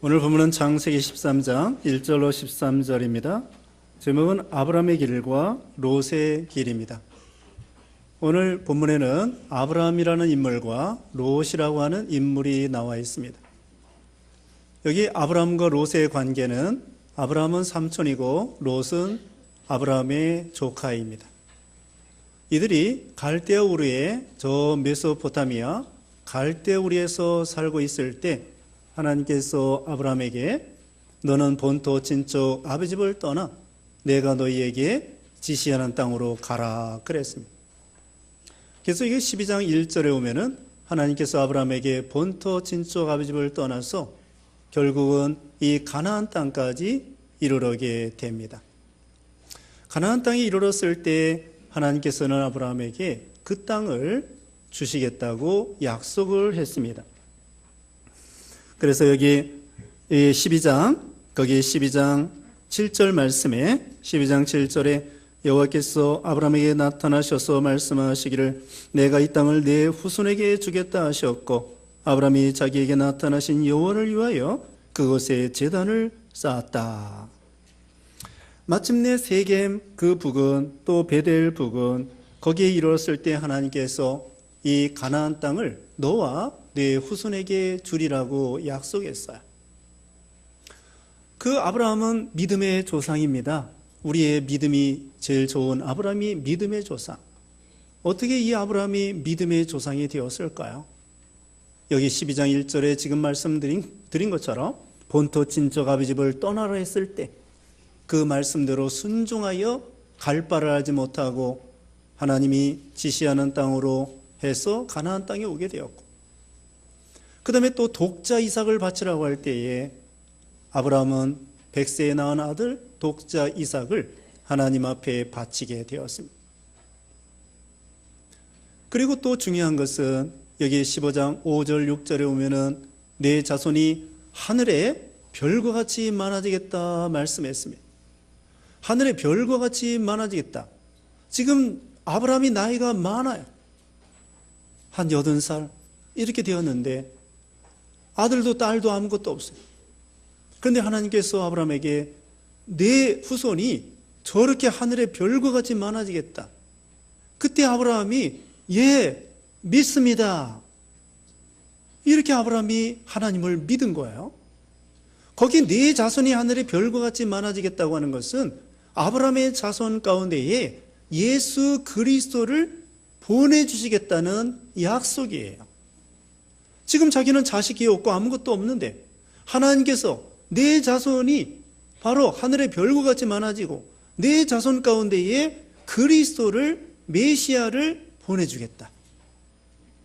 오늘 본문은 창세기 13장 1절로 13절입니다. 제목은 아브라함의 길과 롯의 길입니다. 오늘 본문에는 아브라함이라는 인물과 롯이라고 하는 인물이 나와 있습니다. 여기 아브라함과 롯의 관계는 아브라함은 삼촌이고 롯은 아브라함의 조카입니다. 이들이 갈대아 우르의 저 메소포타미아 갈대아 우르에서 살고 있을 때 하나님께서 아브라함에게 너는 본토 친척 아버지 집을 떠나 내가 너희에게 지시하는 땅으로 가라 그랬습니다. 그래서 이게 12장 1절에 오면은 하나님께서 아브라함에게 본토 친척 아버지 집을 떠나서 결국은 이 가나안 땅까지 이르러게 됩니다. 가나안 땅에 이르렀을 때 하나님께서는 아브라함에게 그 땅을 주시겠다고 약속을 했습니다. 그래서 여기 12장 7절 말씀에 12장 7절에 여호와께서 아브라함에게 나타나셔서 말씀하시기를 내가 이 땅을 내 후손에게 주겠다 하셨고 아브라함이 자기에게 나타나신 여호와를 위하여 그곳에 제단을 쌓았다. 마침내 세겜 그 부근 또 베델 부근 거기에 이르렀을 때 하나님께서 이 가나안 땅을 너와 내 후손에게 주리라고 약속했어요. 그 아브라함은 믿음의 조상입니다. 우리의 믿음이 제일 좋은 아브라함이 믿음의 조상. 어떻게 이 아브라함이 믿음의 조상이 되었을까요? 여기 12장 1절에 지금 말씀드린 것처럼 본토 친척 아버지 집을 떠나라 했을 때 그 말씀대로 순종하여 갈 바를 알지 못하고 하나님이 지시하는 땅으로 해서 가나안 땅에 오게 되었고 그 다음에 또 독자 이삭을 바치라고 할 때에 아브라함은 100세에 낳은 아들 독자 이삭을 하나님 앞에 바치게 되었습니다. 그리고 또 중요한 것은 여기 15장 5절 6절에 오면은 내 자손이 하늘에 별과 같이 많아지겠다 말씀했습니다. 하늘에 별과 같이 많아지겠다. 지금 아브라함이 나이가 많아요. 한 80살 이렇게 되었는데 아들도 딸도 아무것도 없어요. 그런데 하나님께서 아브라함에게 내 후손이 저렇게 하늘에 별과 같이 많아지겠다. 그때 아브라함이 예, 믿습니다. 이렇게 아브라함이 하나님을 믿은 거예요. 거기 네 자손이 하늘에 별과 같이 많아지겠다고 하는 것은 아브라함의 자손 가운데에 예수 그리스도를 보내주시겠다는 약속이에요. 지금 자기는 자식이 없고 아무것도 없는데 하나님께서 내 자손이 바로 하늘의 별과 같이 많아지고 내 자손 가운데에 그리스도를 메시아를 보내주겠다.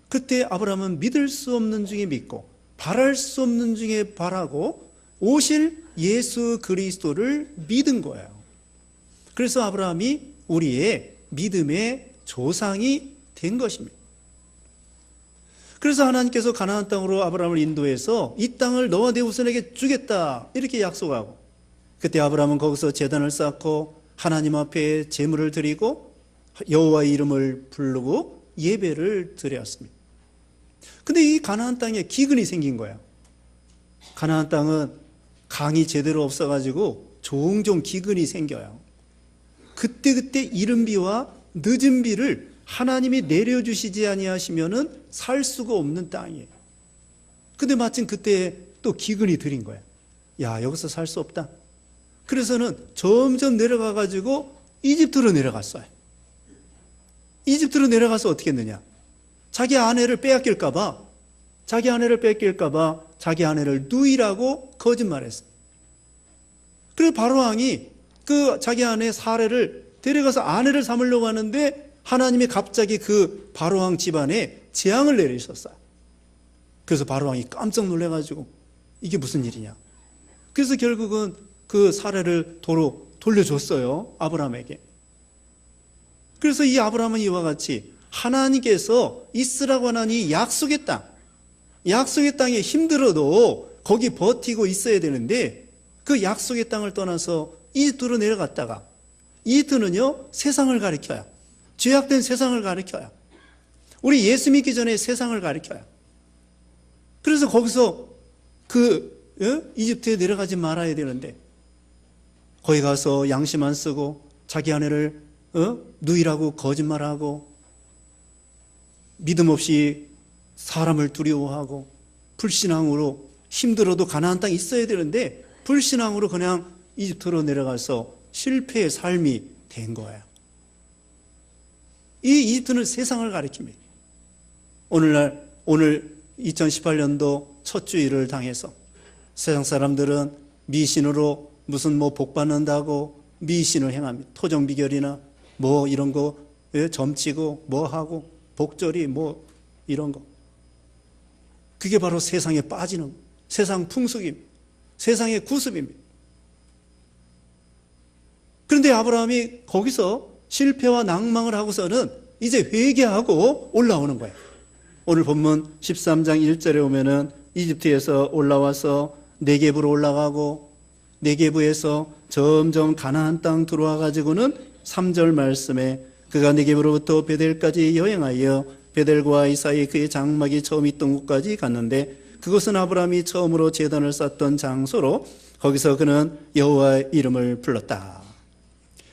그때 아브라함은 믿을 수 없는 중에 믿고 바랄 수 없는 중에 바라고 오실 예수 그리스도를 믿은 거예요. 그래서 아브라함이 우리의 믿음의 조상이 된 것입니다. 그래서 하나님께서 가나안 땅으로 아브라함을 인도해서 이 땅을 너와 내 후손에게 주겠다 이렇게 약속하고 그때 아브라함은 거기서 제단을 쌓고 하나님 앞에 제물을 드리고 여호와의 이름을 부르고 예배를 드렸습니다. 근데 이 가나안 땅에 기근이 생긴 거예요. 가나안 땅은 강이 제대로 없어가지고 종종 기근이 생겨요. 그때 이른 비와 늦은 비를 하나님이 내려주시지 아니하시면은 살 수가 없는 땅이에요. 근데 마침 그때 또 기근이 들인 거예요. 야, 여기서 살 수 없다. 그래서는 점점 내려가가지고 이집트로 내려갔어요. 이집트로 내려가서 어떻게 했느냐? 자기 아내를 빼앗길까봐 자기 아내를 누이라고 거짓말했어요. 그래서 바로왕이 그 자기 아내 사례를 데려가서 아내를 삼으려고 하는데 하나님이 갑자기 그 바로왕 집안에 재앙을 내리셨어요. 그래서 바로왕이 깜짝 놀라가지고 이게 무슨 일이냐. 그래서 결국은 그 사례를 도로 돌려줬어요. 아브라함에게. 그래서 이 아브라함은 이와 같이 하나님께서 있으라고 하나니 약속의 땅에 힘들어도 거기 버티고 있어야 되는데 그 약속의 땅을 떠나서 이집트로 내려갔다가 이집트는요 세상을 가리켜요. 죄악된 세상을 가리켜요. 우리 예수 믿기 전에 세상을 가리켜요. 그래서 거기서 그 이집트에 내려가지 말아야 되는데 거기 가서 양심 안 쓰고 자기 아내를 누이라고 거짓말하고 믿음 없이 사람을 두려워하고 불신앙으로 힘들어도 가나안 땅에 있어야 되는데 불신앙으로 그냥 이집트로 내려가서 실패의 삶이 된 거예요. 이 이집트는 세상을 가리킵니다. 오늘 2018년도 첫 주일을 당해서 세상 사람들은 미신으로 무슨 복 받는다고 미신을 행합니다. 토정비결이나 이런 거 점치고 하고 복절이 이런 거. 그게 바로 세상에 빠지는 세상 풍속입니다. 세상의 구습입니다. 그런데 아브라함이 거기서 실패와 낭망을 하고서는 이제 회개하고 올라오는 거예요. 오늘 본문 13장 1절에 오면은 이집트에서 올라와서 네겝으로 올라가고 네겝에서 점점 가나안 땅 들어와 가지고는 3절 말씀에 그가 네겝으로부터 베델까지 여행하여 베델과 아이 사이 그의 장막이 처음 있던 곳까지 갔는데 그곳은 아브라함이 처음으로 제단을 쌓던 장소로 거기서 그는 여호와의 이름을 불렀다.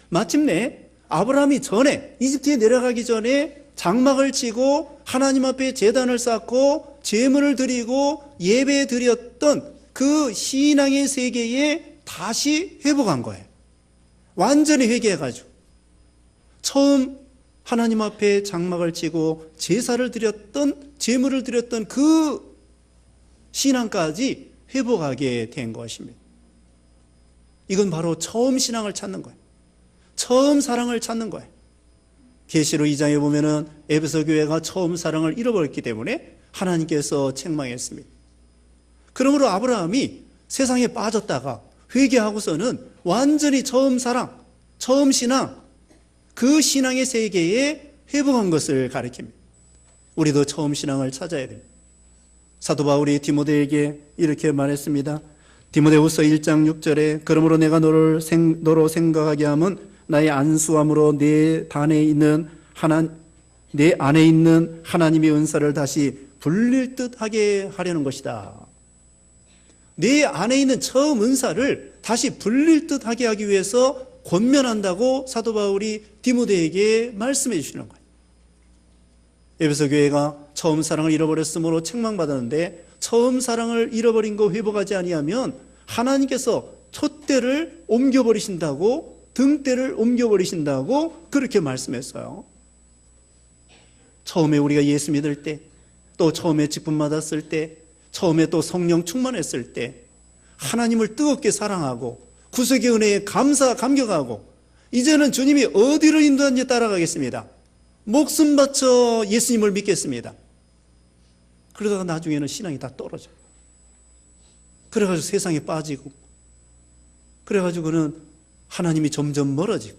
마침내 아브라함이 전에 이집트에 내려가기 전에 장막을 치고 하나님 앞에 제단을 쌓고 제물을 드리고 예배 드렸던 그 신앙의 세계에 다시 회복한 거예요. 완전히 회개해가지고 처음 하나님 앞에 장막을 치고 제사를 드렸던 제물을 드렸던 그 신앙까지 회복하게 된 것입니다. 이건 바로 처음 신앙을 찾는 거예요. 처음 사랑을 찾는 거예요. 계시록 2장에 보면은 에베소 교회가 처음 사랑을 잃어버렸기 때문에 하나님께서 책망했습니다. 그러므로 아브라함이 세상에 빠졌다가 회개하고서는 완전히 처음 사랑, 처음 신앙, 그 신앙의 세계에 회복한 것을 가리킵니다. 우리도 처음 신앙을 찾아야 됩니다. 사도 바울이 디모데에게 이렇게 말했습니다. 디모데후서 1장 6절에 그러므로 내가 너로 생각하게 함은 나의 안수함으로 내 안에 있는 하나님의 은사를 다시 불릴 듯하게 하려는 것이다. 내 안에 있는 처음 은사를 다시 불릴 듯하게 하기 위해서 권면한다고 사도 바울이 디모데에게 말씀해 주시는 거예요. 에베소 교회가 처음 사랑을 잃어버렸으므로 책망받았는데 처음 사랑을 잃어버린 거 회복하지 아니하면 하나님께서 촛대를 옮겨버리신다고 등대를 옮겨버리신다고 그렇게 말씀했어요. 처음에 우리가 예수 믿을 때, 또 처음에 직분 받았을 때, 처음에 또 성령 충만했을 때 하나님을 뜨겁게 사랑하고 구속의 은혜에 감격하고 이제는 주님이 어디로 인도하는지 따라가겠습니다. 목숨 바쳐 예수님을 믿겠습니다. 그러다가 나중에는 신앙이 다 떨어져요. 그래가지고 세상에 빠지고 그래가지고는 하나님이 점점 멀어지고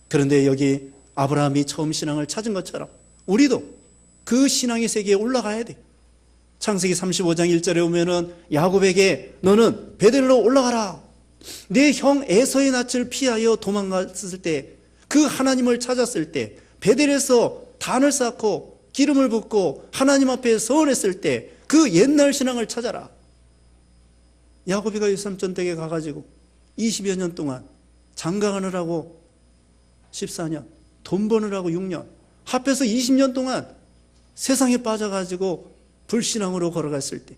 그런데 여기 아브라함이 처음 신앙을 찾은 것처럼 우리도 그 신앙의 세계에 올라가야 돼요. 창세기 35장 1절에 오면은 야곱에게 너는 베델로 올라가라. 내 형 에서의 낯을 피하여 도망갔을 때 그 하나님을 찾았을 때 베델에서 단을 쌓고 기름을 붓고 하나님 앞에 서원했을 때 그 옛날 신앙을 찾아라. 야곱이가 유삼촌 댁에 가가지고 20여 년 동안 장가가느라고 14년, 돈 버느라고 6년, 합해서 20년 동안 세상에 빠져가지고 불신앙으로 걸어갔을 때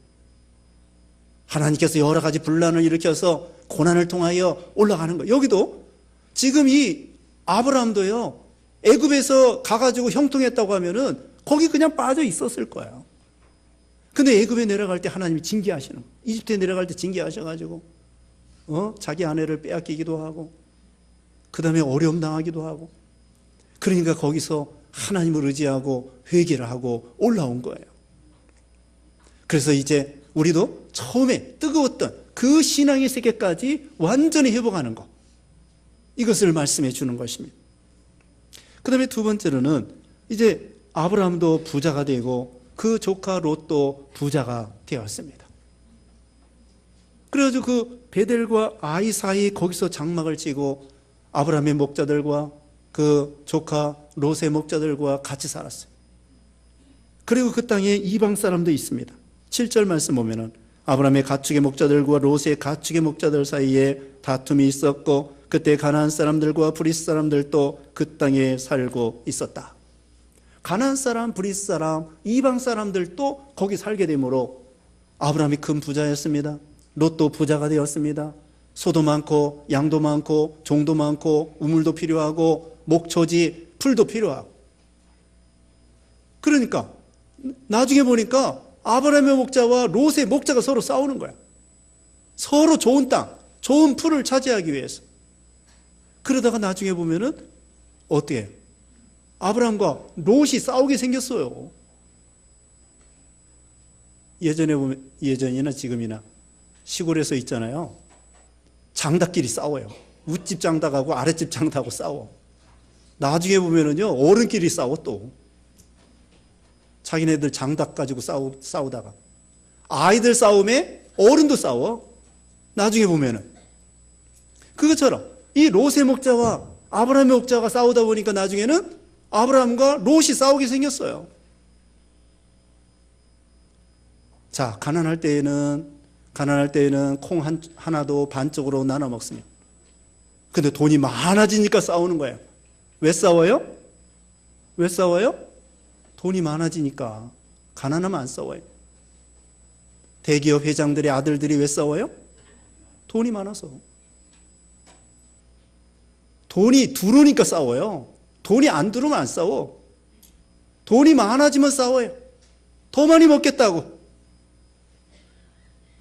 하나님께서 여러 가지 분란을 일으켜서 고난을 통하여 올라가는 거예요. 여기도 지금 이 아브라함도요, 애굽에서 가가지고 형통했다고 하면은 거기 그냥 빠져 있었을 거예요. 근데 애굽에 내려갈 때 하나님이 징계하시는 거예요. 이집트에 내려갈 때 징계하셔가지고 자기 아내를 빼앗기기도 하고 그 다음에 어려움 당하기도 하고 그러니까 거기서 하나님을 의지하고 회개를 하고 올라온 거예요. 그래서 이제 우리도 처음에 뜨거웠던 그 신앙의 세계까지 완전히 회복하는 것, 이것을 말씀해 주는 것입니다. 그 다음에 두 번째로는 이제 아브라함도 부자가 되고 그 조카 롯도 부자가 되었습니다. 그래가지고 그 베델과 아이 사이 거기서 장막을 치고 아브라함의 목자들과 그 조카 롯의 목자들과 같이 살았어요. 그리고 그 땅에 이방 사람도 있습니다. 7절 말씀 보면은 아브라함의 가축의 목자들과 롯의 가축의 목자들 사이에 다툼이 있었고 그때 가나안 사람들과 브리스 사람들도 그 땅에 살고 있었다. 가나안 사람, 브리스 사람, 이방 사람들도 거기 살게 되므로 아브라함이 큰 부자였습니다. 롯도 부자가 되었습니다. 소도 많고 양도 많고 종도 많고 우물도 필요하고 목초지 풀도 필요하고. 그러니까 나중에 보니까 아브라함의 목자와 롯의 목자가 서로 싸우는 거야. 서로 좋은 땅, 좋은 풀을 차지하기 위해서. 그러다가 나중에 보면은 어떻게 해요? 아브라함과 롯이 싸우게 생겼어요. 예전에 보면, 예전이나 지금이나 시골에서 있잖아요. 장닭끼리 싸워요. 윗집 장닭하고 아랫집 장닭하고 싸워. 나중에 보면은요, 어른끼리 싸워 또. 자기네들 장닭 가지고 싸우다가. 아이들 싸움에 어른도 싸워. 나중에 보면은. 그것처럼 이 롯의 목자와 아브라함의 목자가 싸우다 보니까 나중에는 아브라함과 롯이 싸우게 생겼어요. 자, 가난할 때에는 콩 하나도 반쪽으로 나눠 먹습니다. 근데 돈이 많아지니까 싸우는 거예요. 왜 싸워요? 왜 싸워요? 돈이 많아지니까. 가난하면 안 싸워요. 대기업 회장들의 아들들이 왜 싸워요? 돈이 많아서. 돈이 들어오니까 싸워요. 돈이 안 들어오면 안 싸워. 돈이 많아지면 싸워요. 더 많이 먹겠다고.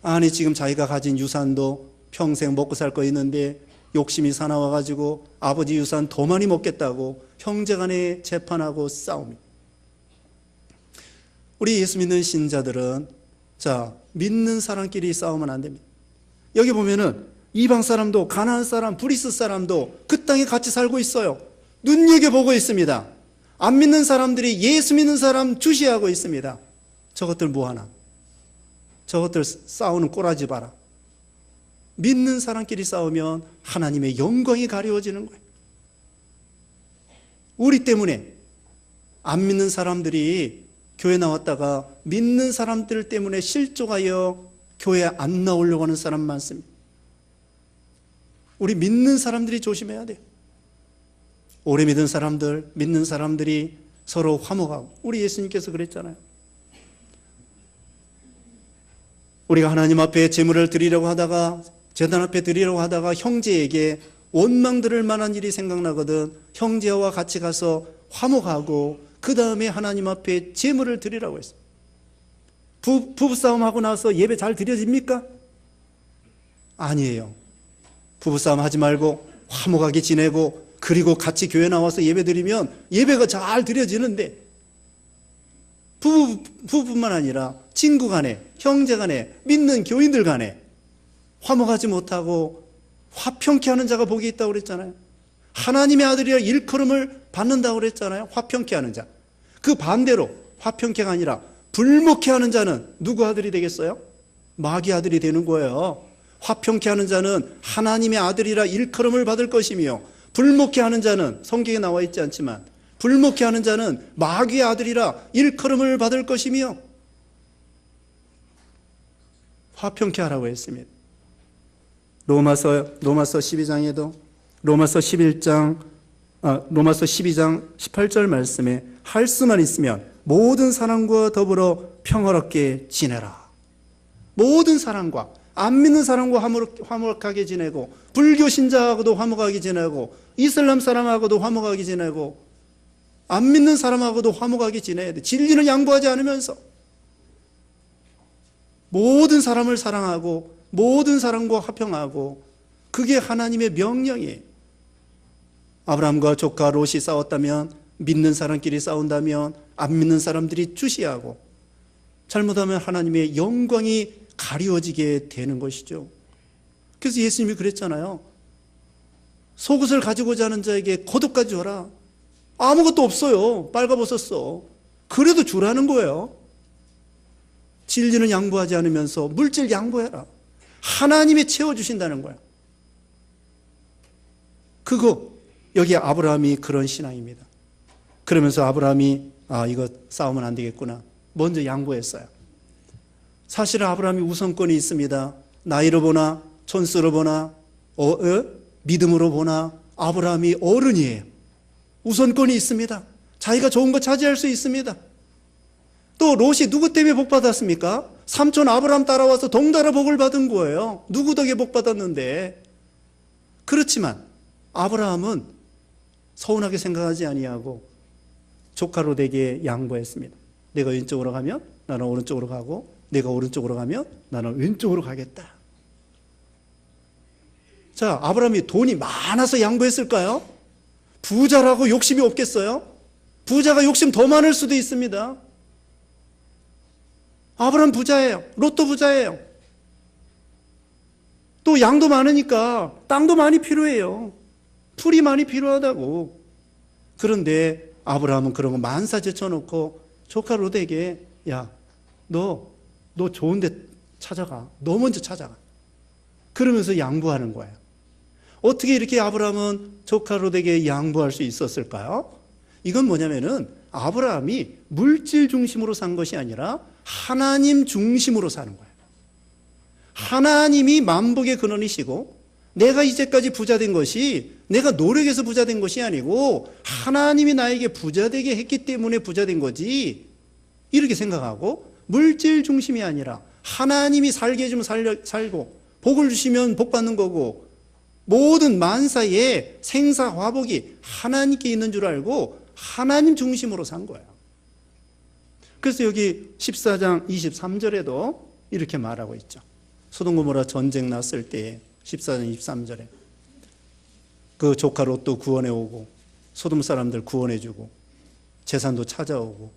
아니, 지금 자기가 가진 유산도 평생 먹고 살 거 있는데 욕심이 사나워가지고 아버지 유산 더 많이 먹겠다고 형제간에 재판하고 싸웁니다. 우리 예수 믿는 신자들은 자, 믿는 사람끼리 싸우면 안 됩니다. 여기 보면은 이방 사람도 가나안 사람, 브리스 사람도 그 땅에 같이 살고 있어요. 눈여겨보고 있습니다. 안 믿는 사람들이 예수 믿는 사람 주시하고 있습니다. 저것들 뭐하나? 저것들 싸우는 꼬라지 봐라. 믿는 사람끼리 싸우면 하나님의 영광이 가려워지는 거예요. 우리 때문에 안 믿는 사람들이 교회 나왔다가 믿는 사람들 때문에 실족하여 교회 안 나오려고 하는 사람 많습니다. 우리 믿는 사람들이 조심해야 돼요. 오래 믿은 사람들, 믿는 사람들이 서로 화목하고. 우리 예수님께서 그랬잖아요. 우리가 하나님 앞에 제물을 드리려고 하다가, 제단 앞에 드리려고 하다가 형제에게 원망 들을 만한 일이 생각나거든 형제와 같이 가서 화목하고 그 다음에 하나님 앞에 제물을 드리라고 했어요. 부부싸움하고 나서 예배 잘 드려집니까? 아니에요. 부부싸움 하지 말고 화목하게 지내고 그리고 같이 교회 나와서 예배 드리면 예배가 잘 드려지는데 부부뿐만 아니라 친구 간에, 형제 간에, 믿는 교인들 간에 화목하지 못하고 화평케 하는 자가 복이 있다고 그랬잖아요. 하나님의 아들이라 일컬음을 받는다고 그랬잖아요. 화평케 하는 자. 그 반대로 화평케가 아니라 불목케 하는 자는 누구 아들이 되겠어요? 마귀 아들이 되는 거예요. 화평케 하는 자는 하나님의 아들이라 일컬음을 받을 것이며 불목케 하는 자는 성경에 나와 있지 않지만 불목케 하는 자는 마귀의 아들이라 일컬음을 받을 것이며 화평케 하라고 했습니다. 로마서 12장에도 로마서 12장 18절 말씀에 할 수만 있으면 모든 사람과 더불어 평화롭게 지내라. 모든 사람과, 안 믿는 사람과 화목하게 지내고 불교 신자하고도 화목하게 지내고 이슬람 사람하고도 화목하게 지내고 안 믿는 사람하고도 화목하게 지내야 돼. 진리는 양보하지 않으면서 모든 사람을 사랑하고 모든 사람과 화평하고 그게 하나님의 명령이에요. 아브라함과 조카 롯이 싸웠다면 믿는 사람끼리 싸운다면 안 믿는 사람들이 주시하고 잘못하면 하나님의 영광이 가리워지게 되는 것이죠. 그래서 예수님이 그랬잖아요. 속옷을 가지고자 하는 자에게 겉옷까지 줘라. 아무것도 없어요. 빨가벗었어. 그래도 주라는 거예요. 진리는 양보하지 않으면서 물질 양보해라. 하나님이 채워주신다는 거야. 그거 여기 아브라함이 그런 신앙입니다. 그러면서 아브라함이 이거 싸우면 안 되겠구나. 먼저 양보했어요. 사실 아브라함이 우선권이 있습니다. 나이로 보나 촌수로 보나 믿음으로 보나 아브라함이 어른이에요. 우선권이 있습니다. 자기가 좋은 거 차지할 수 있습니다. 또 롯이 누구 때문에 복 받았습니까? 삼촌 아브라함 따라와서 덩달아 복을 받은 거예요. 누구 덕에 복 받았는데. 그렇지만 아브라함은 서운하게 생각하지 아니하고 조카 롯에게 양보했습니다. 내가 왼쪽으로 가면 나는 오른쪽으로 가고, 내가 오른쪽으로 가면 나는 왼쪽으로 가겠다. 자, 아브라함이 돈이 많아서 양보했을까요? 부자라고 욕심이 없겠어요? 부자가 욕심 더 많을 수도 있습니다. 아브라함 부자예요. 롯도 부자예요. 또 양도 많으니까 땅도 많이 필요해요. 풀이 많이 필요하다고. 그런데 아브라함은 그런 거 만사 제쳐놓고 조카 롯에게 야, 너 좋은 데 찾아가. 너 먼저 찾아가. 그러면서 양보하는 거예요. 어떻게 이렇게 아브라함은 조카 롯에게 양보할 수 있었을까요? 이건 뭐냐면은 아브라함이 물질 중심으로 산 것이 아니라 하나님 중심으로 사는 거예요. 하나님이 만복의 근원이시고 내가 이제까지 부자된 것이 내가 노력해서 부자된 것이 아니고 하나님이 나에게 부자되게 했기 때문에 부자된 거지, 이렇게 생각하고 물질 중심이 아니라 하나님이 살게 해주면 살고 복을 주시면 복 받는 거고 모든 만사의 생사 화복이 하나님께 있는 줄 알고 하나님 중심으로 산 거예요. 그래서 여기 14장 23절에도 이렇게 말하고 있죠. 소돔 고모라 전쟁 났을 때 14장 23절에 그 조카 롯도 구원해 오고 소돔 사람들 구원해 주고 재산도 찾아오고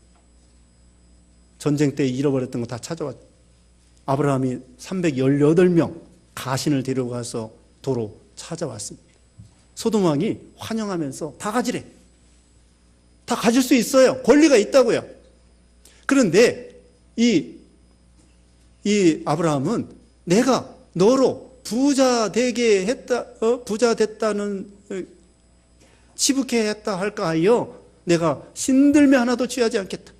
전쟁 때 잃어버렸던 거 다 찾아왔죠. 아브라함이 318명 가신을 데려가서 도로 찾아왔습니다. 소돔 왕이 환영하면서 다 가지래. 다 가질 수 있어요. 권리가 있다고요. 그런데 이 아브라함은 내가 너로 부자 되게 했다, 부자 됐다는, 치북해 했다 할까 하여 내가 신들매 하나도 취하지 않겠다.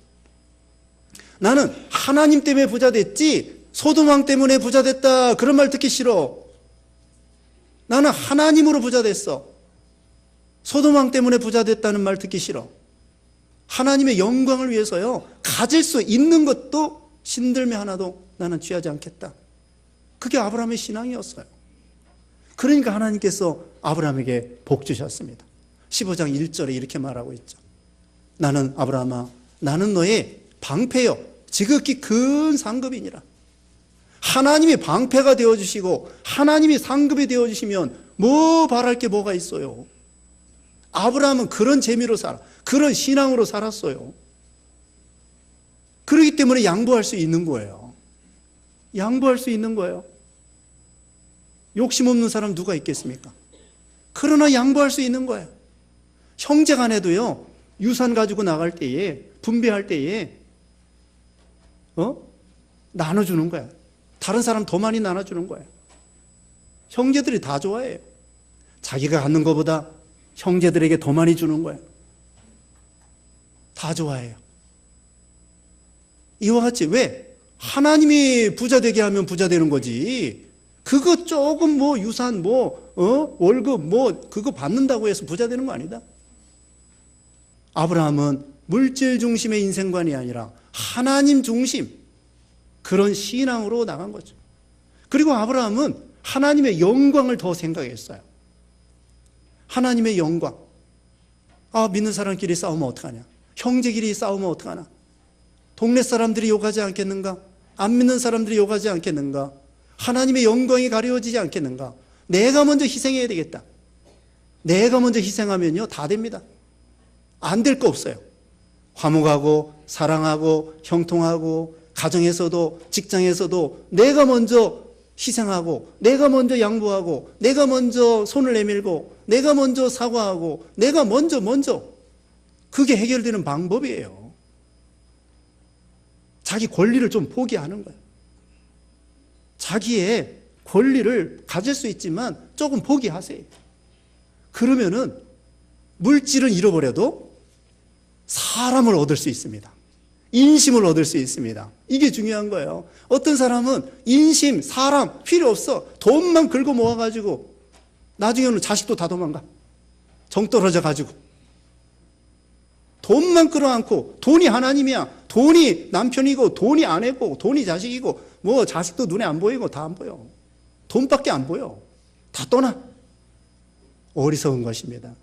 나는 하나님 때문에 부자 됐지 소돔 왕 때문에 부자 됐다 그런 말 듣기 싫어. 나는 하나님으로 부자 됐어. 소돔 왕 때문에 부자 됐다는 말 듣기 싫어. 하나님의 영광을 위해서요, 가질 수 있는 것도 신들매 하나도 나는 취하지 않겠다. 그게 아브라함의 신앙이었어요. 그러니까 하나님께서 아브라함에게 복 주셨습니다. 15장 1절에 이렇게 말하고 있죠. 나는 아브라함아, 나는 너의 방패요 지극히 큰 상급이니라. 하나님이 방패가 되어주시고 하나님이 상급이 되어주시면 뭐 바랄 게 뭐가 있어요. 아브라함은 그런 재미로 살아, 그런 신앙으로 살았어요. 그렇기 때문에 양보할 수 있는 거예요. 양보할 수 있는 거예요. 욕심 없는 사람 누가 있겠습니까? 그러나 양보할 수 있는 거예요. 형제 간에도요, 유산 가지고 나갈 때에, 분배할 때에 나눠주는 거야. 다른 사람 더 많이 나눠주는 거예요. 형제들이 다 좋아해요. 자기가 갖는 것보다 형제들에게 더 많이 주는 거예요. 다 좋아해요. 이와 같이 왜? 하나님이 부자 되게 하면 부자 되는 거지. 그거 조금 뭐 유산 월급 그거 받는다고 해서 부자 되는 거 아니다. 아브라함은 물질 중심의 인생관이 아니라 하나님 중심, 그런 신앙으로 나간 거죠. 그리고 아브라함은 하나님의 영광을 더 생각했어요. 하나님의 영광. 믿는 사람끼리 싸우면 어떡하냐? 형제끼리 싸우면 어떡하나? 동네 사람들이 욕하지 않겠는가? 안 믿는 사람들이 욕하지 않겠는가? 하나님의 영광이 가려지지 않겠는가? 내가 먼저 희생해야 되겠다. 내가 먼저 희생하면요, 다 됩니다. 안 될 거 없어요. 화목하고 사랑하고 형통하고 가정에서도 직장에서도 내가 먼저 희생하고 내가 먼저 양보하고 내가 먼저 손을 내밀고 내가 먼저 사과하고 내가 먼저 그게 해결되는 방법이에요. 자기 권리를 좀 포기하는 거예요. 자기의 권리를 가질 수 있지만 조금 포기하세요. 그러면은 물질은 잃어버려도 사람을 얻을 수 있습니다. 인심을 얻을 수 있습니다. 이게 중요한 거예요. 어떤 사람은 인심, 사람 필요 없어. 돈만 긁어 모아가지고 나중에는 자식도 다 도망가. 정 떨어져 가지고. 돈만 끌어안고 돈이 하나님이야. 돈이 남편이고 돈이 아내고 돈이 자식이고 뭐 자식도 눈에 안 보이고 다 안 보여. 돈밖에 안 보여. 다 떠나. 어리석은 것입니다.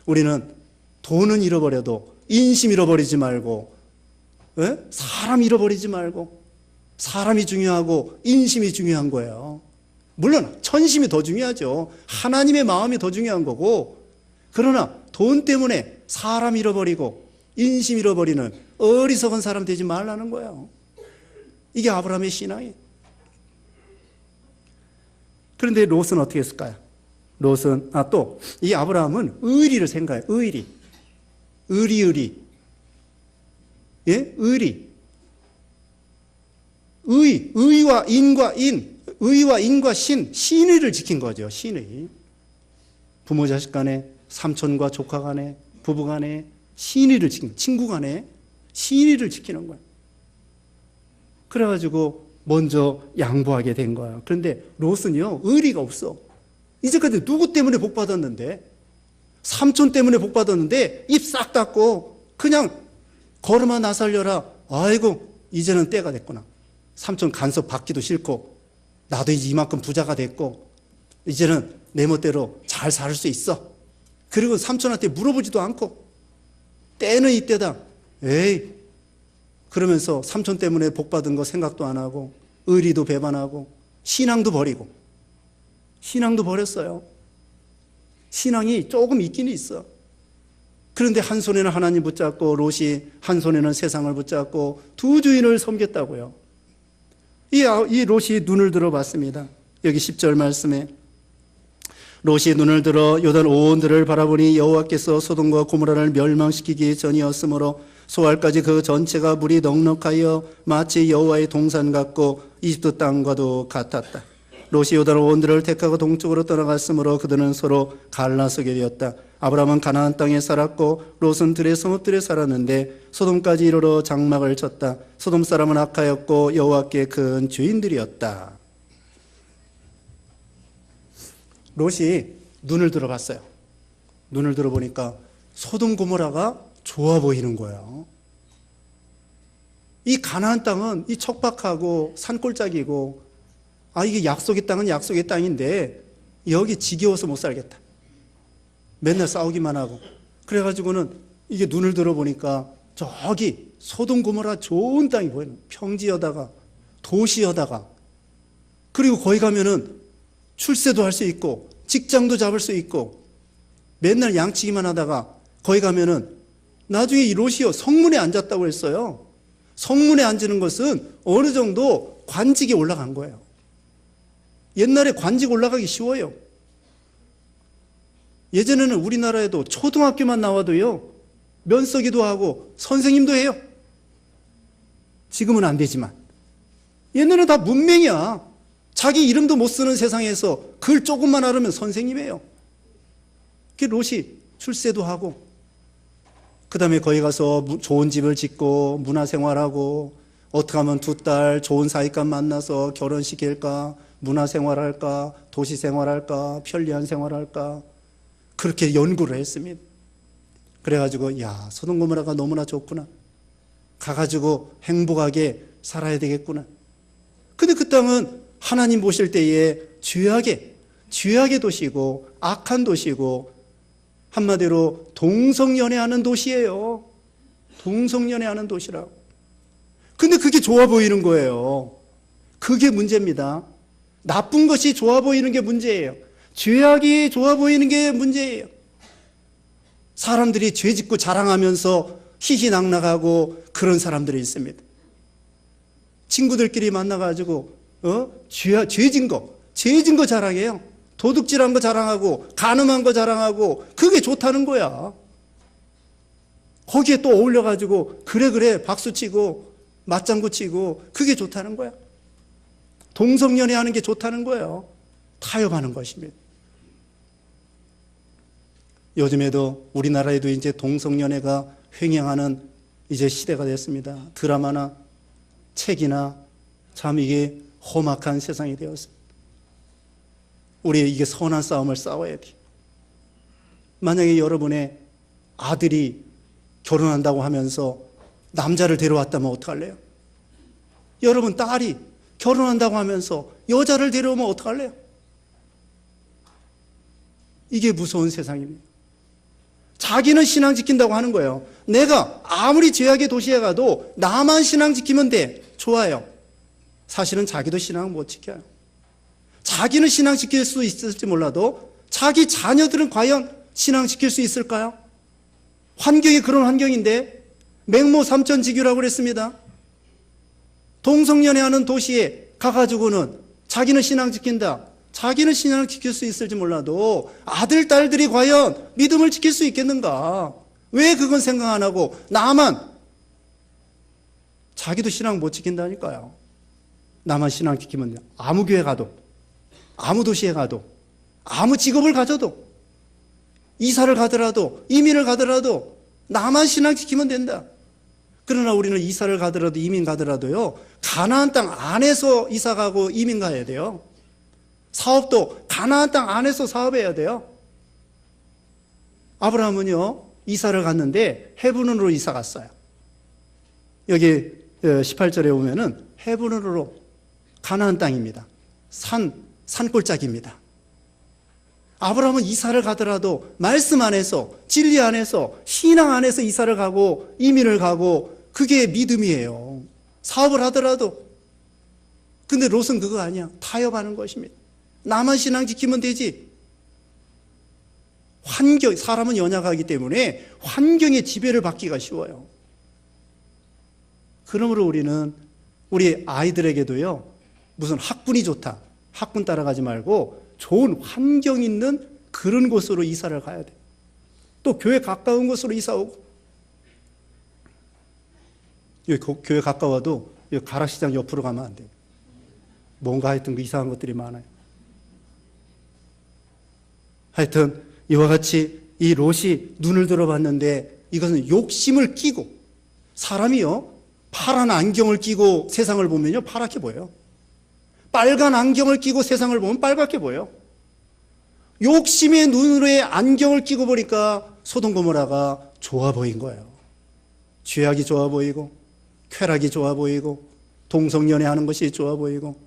우리는 돈은 잃어버려도 인심 잃어버리지 말고, 사람 잃어버리지 말고, 사람이 중요하고 인심이 중요한 거예요. 물론 천심이 더 중요하죠. 하나님의 마음이 더 중요한 거고, 그러나 돈 때문에 사람 잃어버리고 인심 잃어버리는 어리석은 사람 되지 말라는 거예요. 이게 아브라함의 신앙이에요. 그런데 롯은 어떻게 했을까요? 롯은 또 이 아브라함은 의리를 생각해요. 의리. 예? 의와 인과 신의를 지킨 거죠. 신의. 부모 자식 간에, 삼촌과 조카 간에, 부부 간에 신의를 지킨, 친구 간에 신의를 지키는 거예요. 그래가지고 먼저 양보하게 된 거예요. 그런데 롯은요, 의리가 없어. 이제까지 누구 때문에 복 받았는데, 삼촌 때문에 복 받았는데 입 싹 닫고 그냥 걸음아 나 살려라. 아이고 이제는 때가 됐구나. 삼촌 간섭 받기도 싫고 나도 이제 이만큼 부자가 됐고 이제는 내 멋대로 잘 살 수 있어. 그리고 삼촌한테 물어보지도 않고 때는 이때다. 에이, 그러면서 삼촌 때문에 복 받은 거 생각도 안 하고 의리도 배반하고 신앙도 버리고. 신앙도 버렸어요. 신앙이 조금 있긴 있어. 그런데 한 손에는 하나님 붙잡고 롯이 한 손에는 세상을 붙잡고 두 주인을 섬겼다고요. 이 롯이 눈을 들어봤습니다. 여기 10절 말씀에 롯이 눈을 들어 요단 온들을 바라보니 여호와께서 소돔과 고모라를 멸망시키기 전이었으므로 소알까지 그 전체가 물이 넉넉하여 마치 여호와의 동산 같고 이집트 땅과도 같았다. 롯이 요단 온들을 택하고 동쪽으로 떠나갔으므로 그들은 서로 갈라서게 되었다. 아브라함은 가나안 땅에 살았고 롯은 들의 성읍들에 살았는데 소돔까지 이르러 장막을 쳤다. 소돔 사람은 악하였고 여호와께 큰 주인들이었다. 롯이 눈을 들어봤어요. 눈을 들어보니까 소돔 고모라가 좋아 보이는 거예요. 이 가나안 땅은 이 척박하고 산골짜기고 이게 약속의 땅은 약속의 땅인데 여기 지겨워서 못 살겠다. 맨날 싸우기만 하고. 그래가지고는 이게 눈을 들어보니까 저기 소돔 고모라 좋은 땅이 보이는, 평지여다가 도시여다가, 그리고 거기 가면은 출세도 할 수 있고 직장도 잡을 수 있고 맨날 양치기만 하다가 거기 가면은 나중에 이 롯이요 성문에 앉았다고 했어요. 성문에 앉는 것은 어느 정도 관직에 올라간 거예요. 옛날에 관직 올라가기 쉬워요. 예전에는 우리나라에도 초등학교만 나와도요 면서기도 하고 선생님도 해요. 지금은 안 되지만 옛날에는 다 문맹이야. 자기 이름도 못 쓰는 세상에서 글 조금만 알으면 선생님이에요. 그 롯이 출세도 하고 그 다음에 거기 가서 좋은 집을 짓고 문화생활하고 어떻게 하면 두 딸 좋은 사이감 만나서 결혼시킬까, 문화생활할까, 도시생활할까, 편리한 생활할까, 그렇게 연구를 했습니다. 그래가지고 야 소돔 고모라가 너무나 좋구나. 가가지고 행복하게 살아야 되겠구나. 근데 그 땅은 하나님 보실 때에 죄악의 도시고 악한 도시고 한마디로 동성연애하는 도시예요. 동성연애하는 도시라고. 근데 그게 좋아 보이는 거예요. 그게 문제입니다. 나쁜 것이 좋아 보이는 게 문제예요. 죄악이 좋아 보이는 게 문제예요. 사람들이 죄 짓고 자랑하면서 희희낙낙하고 그런 사람들이 있습니다. 친구들끼리 만나가지고 죄 짓은 거 자랑해요. 도둑질한 거 자랑하고 간음한 거 자랑하고 그게 좋다는 거야. 거기에 또 어울려가지고 그래 박수치고 맞장구 치고 그게 좋다는 거야. 동성연애 하는 게 좋다는 거예요. 타협하는 것입니다. 요즘에도 우리나라에도 이제 동성연애가 횡행하는 이제 시대가 됐습니다. 드라마나 책이나 참 이게 험악한 세상이 되었습니다. 우리 이게 선한 싸움을 싸워야 돼. 만약에 여러분의 아들이 결혼한다고 하면서 남자를 데려왔다면 어떡할래요? 여러분 딸이 결혼한다고 하면서 여자를 데려오면 어떡할래요? 이게 무서운 세상입니다. 자기는 신앙 지킨다고 하는 거예요. 내가 아무리 죄악의 도시에 가도 나만 신앙 지키면 돼. 좋아요. 사실은 자기도 신앙 못 지켜요. 자기는 신앙 지킬 수 있을지 몰라도 자기 자녀들은 과연 신앙 지킬 수 있을까요? 환경이 그런 환경인데 맹모 삼천지교라고 그랬습니다. 동성연애하는 도시에 가가지고는 자기는 신앙 지킨다. 자기는 신앙을 지킬 수 있을지 몰라도 아들, 딸들이 과연 믿음을 지킬 수 있겠는가? 왜 그건 생각 안 하고 나만 자기도 신앙 못 지킨다니까요. 나만 신앙 지키면 아무 교회 가도 아무 도시에 가도 아무 직업을 가져도 이사를 가더라도 이민을 가더라도 나만 신앙 지키면 된다. 그러나 우리는 이사를 가더라도 이민 가더라도요, 가나안 땅 안에서 이사 가고 이민 가야 돼요. 사업도 가나안 땅 안에서 사업해야 돼요. 아브라함은요, 이사를 갔는데 헤브론으로 이사 갔어요. 여기 18절에 보면은 헤브론으로, 가나안 땅입니다. 산골짜기입니다. 아브라함은 이사를 가더라도 말씀 안에서, 진리 안에서, 신앙 안에서 이사를 가고 이민을 가고, 그게 믿음이에요. 사업을 하더라도. 근데 롯은 그거 아니야. 타협하는 것입니다. 나만 신앙 지키면 되지. 사람은 연약하기 때문에 환경의 지배를 받기가 쉬워요. 그러므로 우리는 우리 아이들에게도요, 무슨 학군이 좋다, 학군 따라가지 말고 좋은 환경 있는 그런 곳으로 이사를 가야 돼. 또 교회 가까운 곳으로 이사 오고. 여기 교회 가까워도 여기 가락시장 옆으로 가면 안 돼요. 뭔가 하여튼 그 이상한 것들이 많아요. 하여튼 이와 같이 이 롯이 눈을 들어봤는데 이것은 욕심을 끼고, 사람이요 파란 안경을 끼고 세상을 보면요 파랗게 보여요. 빨간 안경을 끼고 세상을 보면 빨갛게 보여요. 욕심의 눈에 안경을 끼고 보니까 소돔 고모라가 좋아 보인 거예요. 죄악이 좋아 보이고, 쾌락이 좋아 보이고, 동성연애하는 것이 좋아 보이고.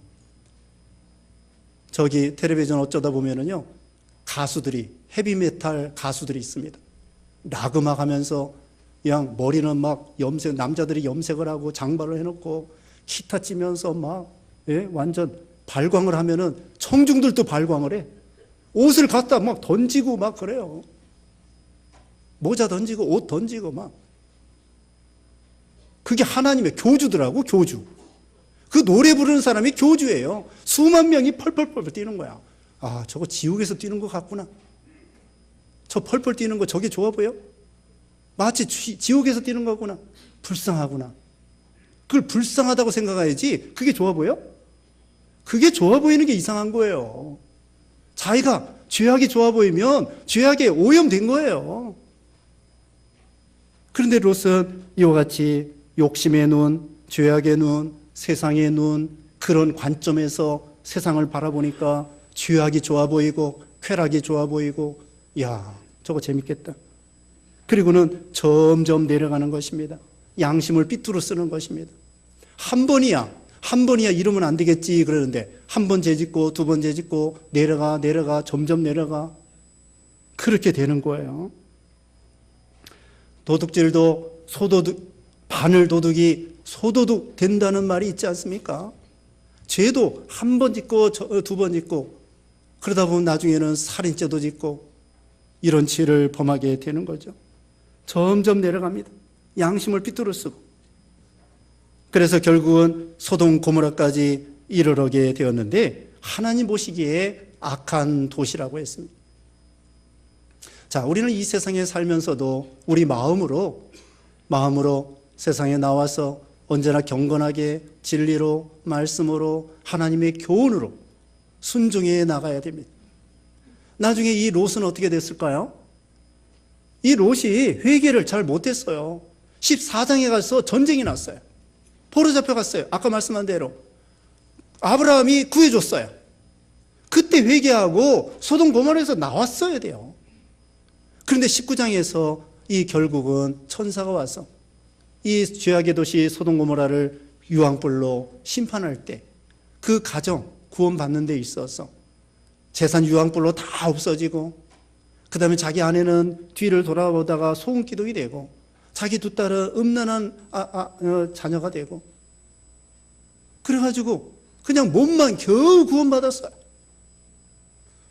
저기 텔레비전 어쩌다 보면은요, 가수들이, 헤비메탈 가수들이 있습니다. 락 음악 하면서 그냥 머리는 막 염색, 남자들이 염색을 하고 장발을 해놓고 기타 치면서 막, 예, 완전 발광을 하면은 청중들도 발광을 해. 옷을 갖다 막 던지고 막 그래요. 모자 던지고 옷 던지고 막. 그게 하나님의 교주더라고, 교주. 그 노래 부르는 사람이 교주예요. 수만 명이 펄펄펄 뛰는 거야. 아, 저거 지옥에서 뛰는 것 같구나. 저 펄펄 뛰는 거 저게 좋아 보여? 마치 지옥에서 뛰는 거구나. 불쌍하구나. 그걸 불쌍하다고 생각해야지 그게 좋아 보여? 그게 좋아 보이는 게 이상한 거예요. 자기가 죄악이 좋아 보이면 죄악에 오염된 거예요. 그런데 롯은 이와 같이 욕심의 눈, 죄악의 눈, 세상의 눈, 그런 관점에서 세상을 바라보니까 죄악이 좋아 보이고 쾌락이 좋아 보이고, 야, 저거 재밌겠다. 그리고는 점점 내려가는 것입니다. 양심을 삐뚤어 쓰는 것입니다. 한 번이야 이러면 안 되겠지 그러는데 한 번 죄짓고 두 번 죄짓고 내려가 점점 내려가. 그렇게 되는 거예요. 도둑질도 바늘 도둑이 소도둑 된다는 말이 있지 않습니까? 죄도 한 번 짓고 두 번 짓고 그러다 보면 나중에는 살인죄도 짓고 이런 죄를 범하게 되는 거죠. 점점 내려갑니다. 양심을 삐뚤어 쓰고. 그래서 결국은 소돔 고모라까지 이르게 되었는데 하나님 보시기에 악한 도시라고 했습니다. 자, 우리는 이 세상에 살면서도 우리 마음으로 세상에 나와서 언제나 경건하게 진리로, 말씀으로, 하나님의 교훈으로 순종해 나가야 됩니다. 나중에 이 롯은 어떻게 됐을까요? 이 롯이 회개를 잘 못했어요. 14장에 가서 전쟁이 났어요. 포로 잡혀갔어요. 아까 말씀한 대로 아브라함이 구해줬어요. 그때 회개하고 소돔 고모라에서 나왔어야 돼요. 그런데 19장에서 이 결국은 천사가 와서 이 죄악의 도시 소돔 고모라를 유황불로 심판할 때 그 가정 구원받는 데 있어서 재산 유황불로 다 없어지고, 그 다음에 자기 아내는 뒤를 돌아보다가 소금기둥이 되고, 자기 두 딸은 음란한 자녀가 되고, 그래가지고 그냥 몸만 겨우 구원받았어요.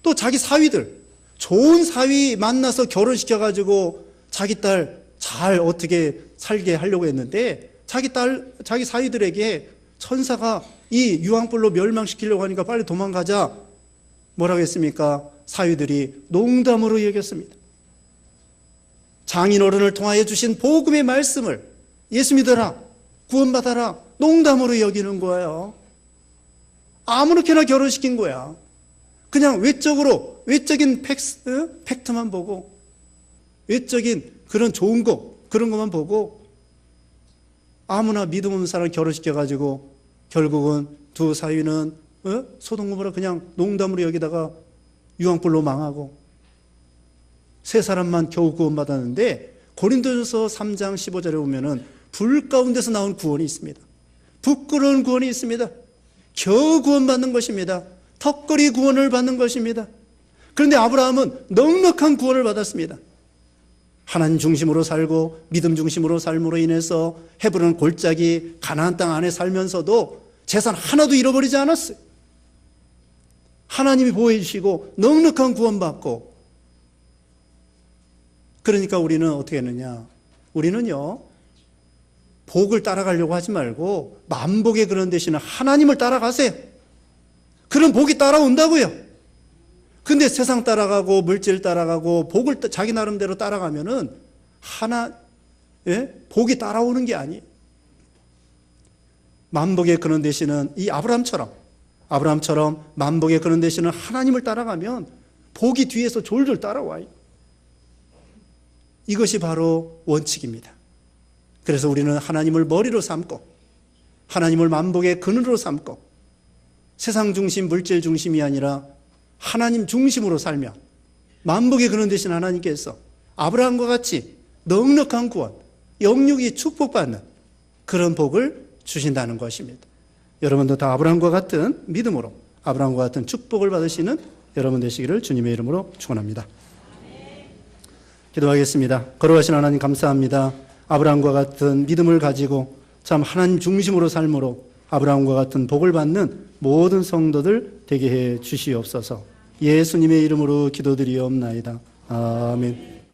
또 자기 사위들, 좋은 사위 만나서 결혼시켜가지고 자기 딸 잘 어떻게 살게 하려고 했는데, 자기 사위들에게 천사가 이 유황불로 멸망시키려고 하니까 빨리 도망가자. 뭐라고 했습니까? 사위들이 농담으로 여겼습니다. 장인어른을 통하여 주신 복음의 말씀을 예수 믿어라, 구원받아라, 농담으로 여기는 거예요. 아무렇게나 결혼시킨 거야. 그냥 외적인 팩트만 보고, 외적인 그런 좋은 거, 그런 것만 보고 아무나 믿음 없는 사람 결혼시켜가지고 결국은 두 사위는 소돔 고모라 그냥 농담으로 여기다가 유황불로 망하고, 세 사람만 겨우 구원받았는데, 고린도전서 3장 15절에 보면은 불 가운데서 나온 구원이 있습니다. 부끄러운 구원이 있습니다. 겨우 구원받는 것입니다. 턱걸이 구원을 받는 것입니다. 그런데 아브라함은 넉넉한 구원을 받았습니다. 하나님 중심으로 살고 믿음 중심으로 삶으로 인해서 헤브론 골짜기 가나안 땅 안에 살면서도 재산 하나도 잃어버리지 않았어요. 하나님이 보호해 주시고 넉넉한 구원받고. 그러니까 우리는 어떻게 했느냐? 우리는요, 복을 따라가려고 하지 말고 만복의 그런 대신에 하나님을 따라가세요. 그런 복이 따라온다고요. 근데 세상 따라가고 물질 따라가고 복을 자기 나름대로 따라가면은 복이 따라오는 게 아니에요. 만복의 그런 대신은 이 아브라함처럼 만복의 그런 대신은 하나님을 따라가면 복이 뒤에서 졸졸 따라와요. 이것이 바로 원칙입니다. 그래서 우리는 하나님을 머리로 삼고 하나님을 만복의 근원으로 삼고 세상 중심, 물질 중심이 아니라 하나님 중심으로 살며 만복의 근원 되신 하나님께서 아브라함과 같이 넉넉한 구원, 영육이 축복받는 그런 복을 주신다는 것입니다. 여러분도 다 아브라함과 같은 믿음으로 아브라함과 같은 축복을 받으시는 여러분 되시기를 주님의 이름으로 축원합니다. 기도하겠습니다. 거룩하신 하나님 감사합니다. 아브라함과 같은 믿음을 가지고 참 하나님 중심으로 삶으로 아브라함과 같은 복을 받는 모든 성도들 되게 해 주시옵소서. 예수님의 이름으로 기도드리옵나이다. 아멘.